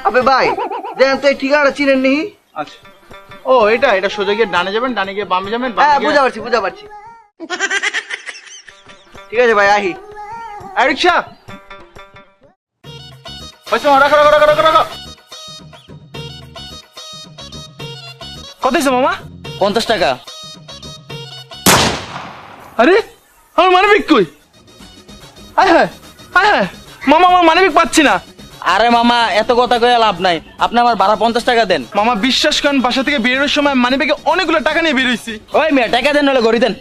আবে ভাই দেন তো এই ঠিকানাটা চিনেন নি? আচ্ছা, ও এটা এটা সোজা গিয়ে ডানে যাবেন, ডানে গিয়ে বামে যাবেন, হ্যাঁ বুঝা পারছি। ঠিক আছে ভাই আহি। রিক্সা রাখো রাখো রাখো রাখো রাখো। কত হয়েছে মামা? 50 টাকা। আরে আমার মানবিক কই? আয় হ্যাঁ আয় হ্যাঁ মামা, আমার মানবিক পাচ্ছি না। আরে মামা এত কথা কয়ে লাভ নাই, আপনি আমার ভাড়া 50 টাকা দেন। মামা বিশ্বাস করেন, বাসা থেকে বেরোনোর সময় মানিব্যাগে অনেকগুলো টাকা নিয়ে বেরোইছি। ওই মেয়ে টাকা দেন, নাহলে ঘড়ি দেন।